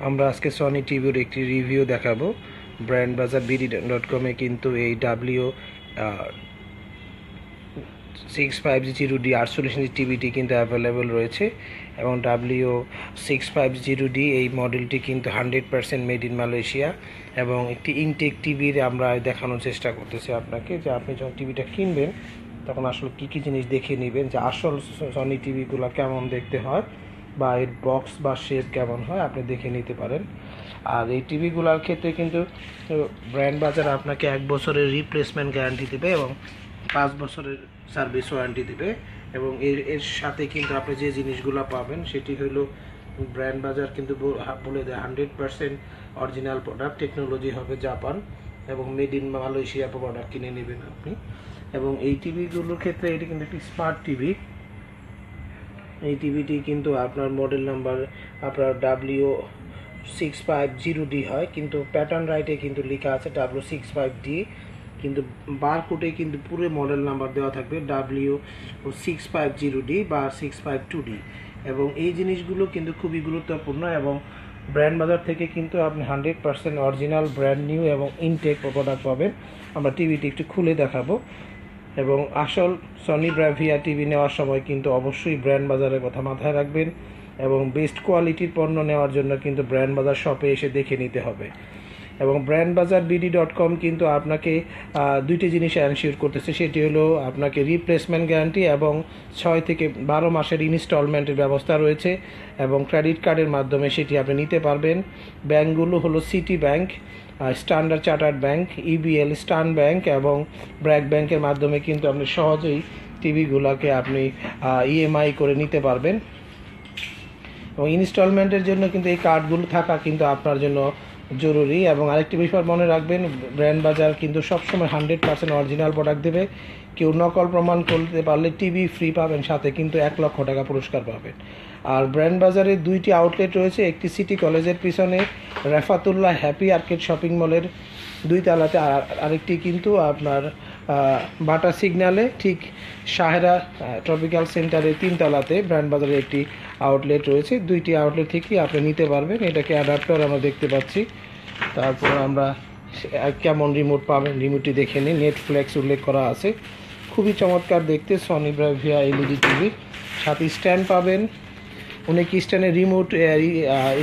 আমরা আজকে সনি টিভির একটি রিভিউ দেখাবো। ব্র্যান্ড বাজার BD.com-এ কিন্তু এই W650D 48 ইঞ্চি টিভিটি কিন্তু অ্যাভেলেবল রয়েছে এবং W650D এই মডেলটি কিন্তু 100% মেড ইন মালয়েশিয়া এবং একটি ইনটেক টিভির আমরা দেখানোর চেষ্টা করতেছি আপনাকে যে আপনি যখন টিভিটা কিনবেন তখন আসলে কী জিনিস দেখে নেবেন যে আসল সনি টিভিগুলো কেমন দেখতে হয় বা এর বক্স বা শেপ কেমন হয় আপনি দেখে নিতে পারেন। আর এই টিভিগুলোর ক্ষেত্রে কিন্তু ব্র্যান্ড বাজার আপনাকে 1 বছরের রিপ্লেসমেন্ট গ্যারান্টি দেবে এবং 5 বছরের সার্ভিস ওয়ারেন্টি দেবে এবং এর সাথে কিন্তু আপনি যে জিনিসগুলো পাবেন সেটি হলো ব্র্যান্ড বাজার কিন্তু বলে দেয় 100% অরিজিনাল প্রোডাক্ট, টেকনোলজি হবে জাপান এবং মেড ইন মালয়েশিয়া প্রোডাক্ট কিনে নেবেন আপনি। এবং এই টিভিগুলোর ক্ষেত্রে এটি কিন্তু একটি স্মার্ট টিভি। এই টিভিটি কিন্তু আপনার মডেল নাম্বার আপনার W650D হয়, কিন্তু প্যাটার্ন রাইটে কিন্তু লেখা আছে W65D, কিন্তু বারকোডে কিন্তু পুরো মডেল নাম্বার দেওয়া থাকবে W650D বা 652D। এবং এই জিনিসগুলো কিন্তু খুবই গুরুত্বপূর্ণ এবং ব্র্যান্ড বাজার থেকে কিন্তু আপনি 100% অরিজিনাল ব্র্যান্ড নিউ এবং ইনটেক প্রোডাক্ট পাবেন। আমরা টিভিটি একটু খুলে দেখাবো এবং আসল সনি ব্রাভিয়া টিভি নেওয়ার সময় কিন্তু অবশ্যই ব্র্যান্ড বাজারের কথা মাথায় রাখবেন এবং বেস্ট কোয়ালিটির পণ্য নেওয়ার জন্য কিন্তু ব্র্যান্ড বাজার শপে এসে দেখে নিতে হবে। এবং ব্র্যান্ড বাজার BD.com কিন্তু আপনাকে দুইটি জিনিস এনশিওর করতেছে, সেটি হলো আপনাকে রিপ্লেসমেন্ট গ্যারান্টি এবং 6 থেকে 12 মাসের ইনস্টলমেন্টের ব্যবস্থা রয়েছে এবং ক্রেডিট কার্ডের মাধ্যমে সেটি আপনি নিতে পারবেন। ব্যাংকগুলো হলো city bank, standard chartered bank, EBL, স্টান ব্যাংক এবং ব্র্যাক ব্যাংকের মাধ্যমে কিন্তু আপনি সহজেই টিভিগুলোকে আপনি EMI করে নিতে পারবেন এবং ইনস্টলমেন্টের জন্য কিন্তু এই কার্ডগুলো থাকা কিন্তু আপনার জন্য জরুরি। এবং আরেকটি বিষয় মনে রাখবেন, ব্র্যান্ড বাজার কিন্তু সবসময় 100% অরিজিনাল প্রোডাক্ট দেবে। কেউ নকল প্রমাণ করতে পারলে টিভি ফ্রি পাবেন, সাথে কিন্তু 1 লক্ষ টাকা পুরস্কার পাবেন। আর ব্র্যান্ড বাজারে 2টি আউটলেট রয়েছে, একটি সিটি কলেজের পিছনে রাফাতুল্লাহ হ্যাপি আর্কেড শপিং মলের 2 তলাতে, আর আরেকটি কিন্তু আপনার বাটা সিগন্যালে ঠিক সাহেরা ট্রপিক্যাল সেন্টারের 3 তলাতে ব্র্যান্ড বাজারের একটি আউটলেট রয়েছে। 2টি আউটলেট থেকেই আপনি নিতে পারবেন। এটাকে অ্যাডাপ্টার আমরা দেখতে পাচ্ছি। তারপর আমরা কেমন রিমোট পাবেন, রিমোটটি দেখে নিন। নেটফ্লিক্স উল্লেখ করা আছে, খুবই চমৎকার দেখতে সনি ব্রাভিয়া LED টিভি। সাথে স্ট্যান্ড পাবেন, অনেক স্ট্যান্ডের রিমোট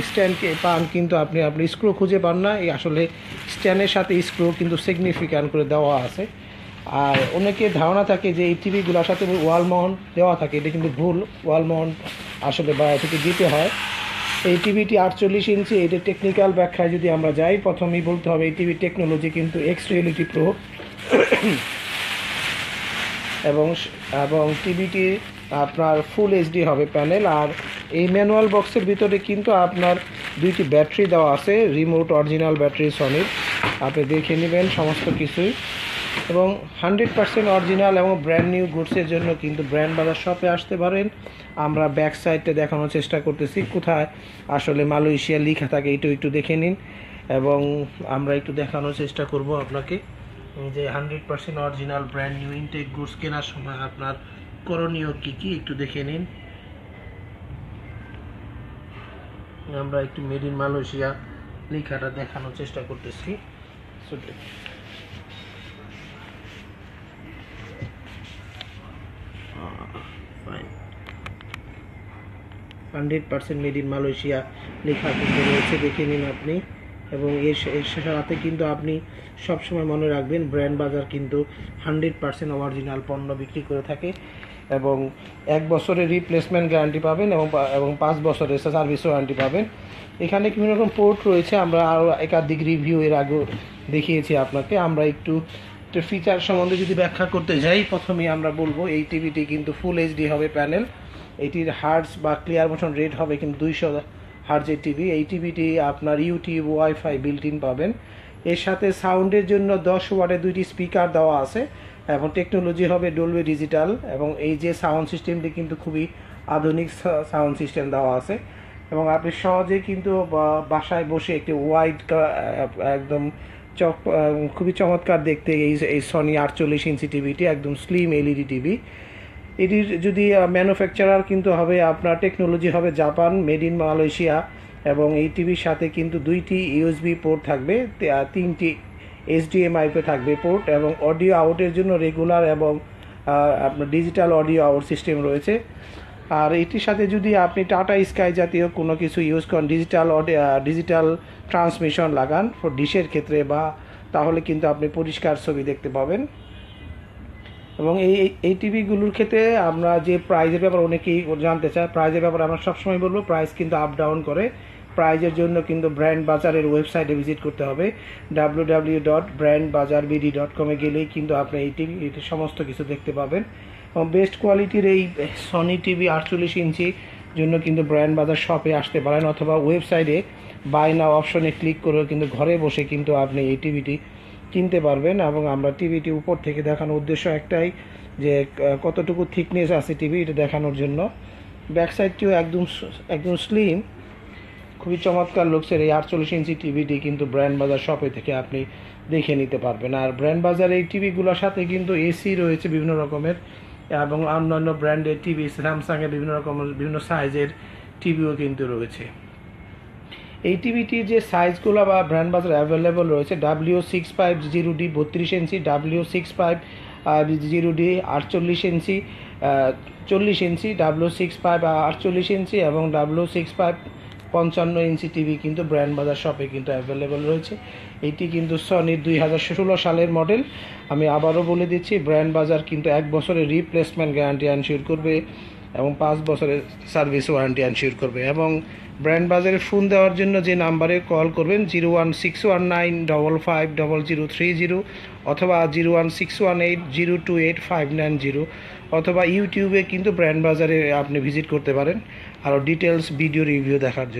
স্ট্যান্ড পান কিন্তু আপনি স্ক্রু খুঁজে পান না। এই আসলে স্ট্যান্ডের সাথে স্ক্রু কিন্তু সিগনিফিক্যান্ট করে দেওয়া আছে। আর অনেকে ধারণা থাকে যে এই টিভিগুলোর সাথে ওয়াল মাউন্ট দেওয়া থাকে, এটা কিন্তু ভুল। ওয়াল মাউন্ট আসলে বাইরে থেকে দিতে হয়। এই টিভিটি 48 ইঞ্চি। এটা টেকনিক্যাল ব্যাখ্যায় যদি আমরা যাই, প্রথমেই বলতে হবে এই টিভির টেকনোলজি কিন্তু X Reality Pro এবং টিভিটি আপনার ফুল HD হবে প্যানেল। আর এই ম্যানুয়াল বক্সের ভিতরে কিন্তু আপনার 2টি ব্যাটারি দেওয়া আছে, রিমোট অরিজিনাল ব্যাটারি সনির, আপনি দেখে নেবেন সমস্ত কিছুই। এবং 100% অরিজিনাল এবং ব্র্যান্ড নিউ গুডসের জন্য কিন্তু ব্র্যান্ড বাজার শপে আসতে পারেন। আমরা ব্যাক সাইডটা দেখানোর চেষ্টা করতেছি, কোথায় আসলে মালয়েশিয়া লেখা থাকে একটু দেখে নিন। এবং আমরা একটু দেখানোর চেষ্টা করব আপনাকে যে 100% original brand new intact goods কেনার সময় আপনার করণীয় কী একটু দেখে নিন। আমরা একটু মেড ইন মালয়েশিয়া লেখাটা দেখানোর চেষ্টা করতেছি। 100% মেড ইন মালয়েশিয়া লেখা কিন্তু রয়েছে, দেখে নিন আপনি। এবং এর সাথে কিন্তু আপনি সবসময় মনে রাখবেন ব্র্যান্ড বাজার কিন্তু 100% অরিজিনাল পণ্য বিক্রি করে থাকে এবং 1 বছরের রিপ্লেসমেন্ট গ্যারান্টি পাবেন এবং 5 বছরের সার্ভিস ওয়ারেন্টি পাবেন। এখানে বিভিন্ন রকম পোর্ট রয়েছে, আমরা আরও একাধিক রিভিউ এর আগে দেখিয়েছি আপনাকে। আমরা একটু ফিচার সম্বন্ধে যদি ব্যাখ্যা করতে যাই, প্রথমেই আমরা বলবো এই টিভিটি কিন্তু ফুল HD হবে প্যানেল। এটির হার্টস বা ক্লিয়ার মোশন রেট হবে কিন্তু 200 হার্টজের টিভি। এই টিভিটি আপনার ইউটিউব ওয়াইফাই বিল্ট ইন পাবেন। এর সাথে সাউন্ডের জন্য 10 ওয়াটের 2টি স্পিকার দেওয়া আছে এবং টেকনোলজি হবে ডলবি ডিজিটাল। এবং এই যে সাউন্ড সিস্টেমটি কিন্তু খুবই আধুনিক সাউন্ড সিস্টেম দেওয়া আছে এবং আপনি সহজে কিন্তু বাসায় বসে একটি ওয়াইড একদম খুবই চমৎকার দেখতে এই সনি 48 ইঞ্চি টিভিটি, একদম স্লিম LED টিভি। এটির যদি ম্যানুফ্যাকচারার কিন্তু হবে আপনার টেকনোলজি হবে জাপান, মেড ইন মালয়েশিয়া এবং এই টিভির সাথে কিন্তু 2টি ইউএসবি পোর্ট থাকবে, 3টি HDMI থাকবে পোর্ট, এবং অডিও আউটের জন্য রেগুলার এবং আপনার ডিজিটাল অডিও আউট সিস্টেম রয়েছে। আর এটির সাথে যদি আপনি টাটা স্কাই জাতীয় কোনো কিছু ইউজ করেন, ডিজিটাল ট্রান্সমিশন লাগান ডিশের ক্ষেত্রে তাহলে কিন্তু আপনি পরিষ্কার ছবি দেখতে পাবেন। এবং এই টিভিগুলোর ক্ষেত্রে আমরা যে প্রাইজের ব্যাপারে অনেকেই জানতে চায়, প্রাইজের ব্যাপারে আমরা সবসময় বলবো প্রাইস কিন্তু আপ ডাউন করে। প্রাইজের জন্য কিন্তু ব্র্যান্ড বাজারের ওয়েবসাইটে ভিজিট করতে হবে, www.brandbazarbd.com গেলেই কিন্তু আপনি এটি সমস্ত কিছু দেখতে পাবেন। এবং বেস্ট কোয়ালিটির এই সনি টিভি 48 ইঞ্চি জন্য কিন্তু ব্র্যান্ড বাজার শপে আসতে পারেন, অথবা ওয়েবসাইটে বাই নাও অপশনে ক্লিক করেও কিন্তু ঘরে বসে কিন্তু আপনি এই টিভিটি কিনতে পারবেন। এবং আমরা টিভিটি উপর থেকে দেখানোর উদ্দেশ্য একটাই, যে কতটুকু থিকনেস আছে টিভি এটা দেখানোর জন্য। ব্যাক সাইডটিও একদম স্লিম, খুবই চমৎকার লুকসের এই 48 ইঞ্চি টিভিটি কিন্তু ব্র্যান্ড বাজার শপে থেকে আপনি দেখে নিতে পারবেন। আর ব্র্যান্ড বাজার এই টিভিগুলোর সাথে কিন্তু এসি রয়েছে বিভিন্ন রকমের, এবং অন্যান্য ব্র্যান্ডের টিভি, স্যামসাংয়ের বিভিন্ন সাইজের টিভিও কিন্তু রয়েছে। এই টিভিটির যে সাইজগুলো বা ব্র্যান্ড বাজার অ্যাভেলেবল রয়েছে, W650D 32 ইঞ্চি, W650D 48 ইঞ্চি 40 ইঞ্চি, W65 48 ইঞ্চি এবং W65 55 ইঞ্চি টিভি কিন্তু ব্র্যান্ড বাজার শপে কিন্তু অ্যাভেলেবল রয়েছে। এটি কিন্তু সনির 2016 সালের মডেল। আমি আবারও বলে দিচ্ছি, ব্র্যান্ড বাজার কিন্তু 1 বছরের রিপ্লেসমেন্ট গ্যারান্টি এনশিওর করবে এবং 5 বছরের সার্ভিস ওয়ারেন্টি এনশিওর করবে। এবং ব্র্যান্ড বাজারে ফোন দেওয়ার জন্য যে নাম্বারে কল করবেন 01619550030, অথবা 01618028590, অথবা ইউটিউবে কিন্তু ব্র্যান্ড বাজারে আপনি ভিজিট করতে পারেন আরও ডিটেলস ভিডিও রিভিউ দেখার জন্য।